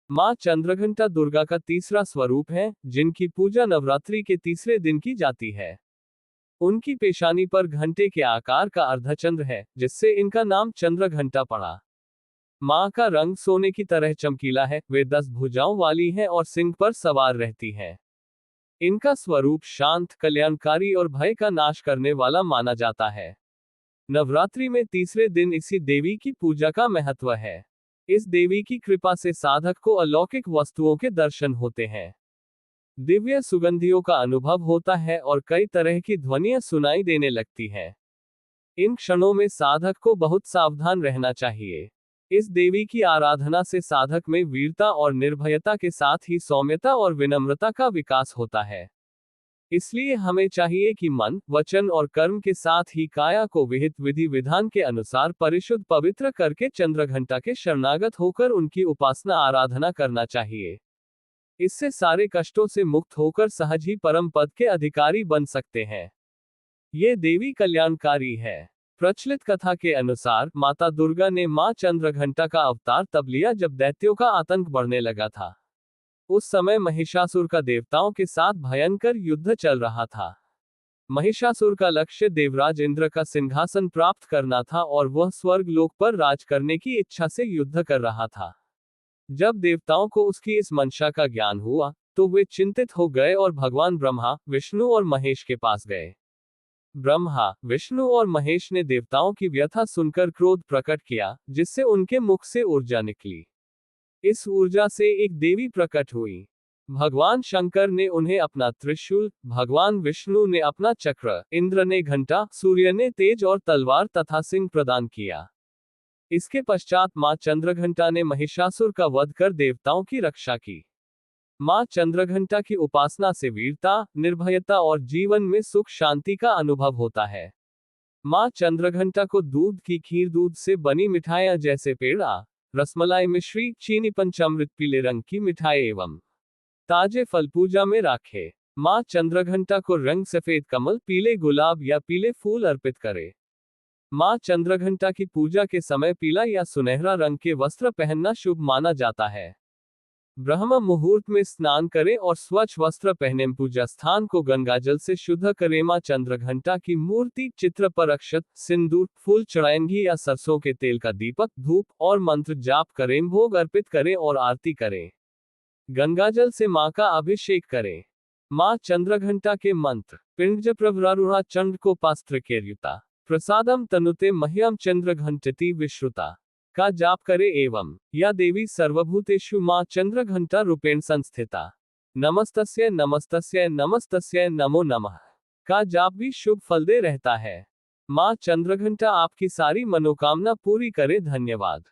माँ चंद्रघंटा दुर्गा का तीसरा स्वरूप है, जिनकी पूजा नवरात्रि के तीसरे दिन की जाती है। उनकी पेशानी पर घंटे के आकार का अर्धचंद्र है, जिससे इनका नाम चंद्रघंटा पड़ा। माँ का रंग सोने की तरह चमकीला है, वे 10 भुजाओं वाली हैं और सिंह पर सवार रहती हैं। इनका स्वरूप शांत, कल्याणकारी और भय का नाश करने वाला माना जाता है। नवरात्रि में तीसरे दिन इसी देवी की पूजा का महत्व है। इस देवी की कृपा से साधक को अलौकिक वस्तुओं के दर्शन होते हैं, दिव्य सुगंधियों का अनुभव होता है और कई तरह की ध्वनियां सुनाई देने लगती हैं। इन क्षणों में साधक को बहुत सावधान रहना चाहिए। इस देवी की आराधना से साधक में वीरता और निर्भयता के साथ ही सौम्यता और विनम्रता का विकास होता है। इसलिए हमें चाहिए कि मन, वचन और कर्म के साथ ही काया को विहित विधि विधान के अनुसार परिशुद्ध पवित्र करके चंद्रघंटा के शरणागत होकर उनकी उपासना आराधना करना चाहिए। इससे सारे कष्टों से मुक्त होकर सहज ही परम पद के अधिकारी बन सकते हैं। ये देवी कल्याणकारी है। प्रचलित कथा के अनुसार माता दुर्गा ने मां चंद्रघंटा का अवतार तब लिया जब दैत्यों का आतंक बढ़ने लगा था। उस समय महिषासुर का देवताओं के साथ भयंकर युद्ध चल रहा था। महिषासुर का लक्ष्य देवराज इंद्र का सिंहासन प्राप्त करना था और वह स्वर्ग लोक पर राज करने की इच्छा से युद्ध कर रहा था। जब देवताओं को उसकी इस मंशा का ज्ञान हुआ, तो वे चिंतित हो गए और भगवान ब्रह्मा, विष्णु और महेश के पास गए। ब्रह्मा, विष्णु और महेश ने देवताओं की व्यथा सुनकर क्रोध प्रकट किया, जिससे उनके मुख से ऊर्जा निकली। इस ऊर्जा से एक देवी प्रकट हुई। भगवान शंकर ने उन्हें अपना त्रिशूल, भगवान विष्णु ने अपना चक्र, इंद्र ने घंटा, सूर्य ने तेज और तलवार तथा सिंह प्रदान किया। इसके पश्चात मां चंद्रघंटा ने महिषासुर का वध कर देवताओं की रक्षा की। मां चंद्रघंटा की उपासना से वीरता, निर्भयता और जीवन में सुख शांति का अनुभव होता है। मां चंद्रघंटा को दूध की खीर, दूध से बनी मिठाइयां जैसे पेड़ा, रसमलाई, मिश्री, चीनी, पंचामृत, पीले रंग की मिठाई एवं ताजे फल पूजा में राखे। मां चंद्रघंटा को रंग सफेद कमल, पीले गुलाब या पीले फूल अर्पित करे। मां चंद्रघंटा की पूजा के समय पीला या सुनहरा रंग के वस्त्र पहनना शुभ माना जाता है। ब्रह्म मुहूर्त में स्नान करें और स्वच्छ वस्त्र पहने पूजा स्थान को गंगाजल से शुद्ध करें। मां चंद्रघंटा की मूर्ति चित्र पर अक्षत, सिंदूर, फूल चढ़ाएंगी या सरसों के तेल का दीपक, धूप और मंत्र जाप करें, भोग अर्पित करें और आरती करें। गंगाजल से मां का अभिषेक करें। मां चंद्रघंटा के मंत्र पिंड प्रवरारूढ़ा चंड को पास्त्र केर्युता प्रसादम तनुते मह्यम चंद्रघंटति विश्रुता का जाप करे एवं या देवी सर्वभूतेषु मां चंद्रघंटा रूपेण संस्थिता नमस्तस्यै नमस्तस्यै नमस्तस्यै नमो नमः का जाप भी शुभ फल दे रहता है। मां चंद्रघंटा आपकी सारी मनोकामना पूरी करे। धन्यवाद।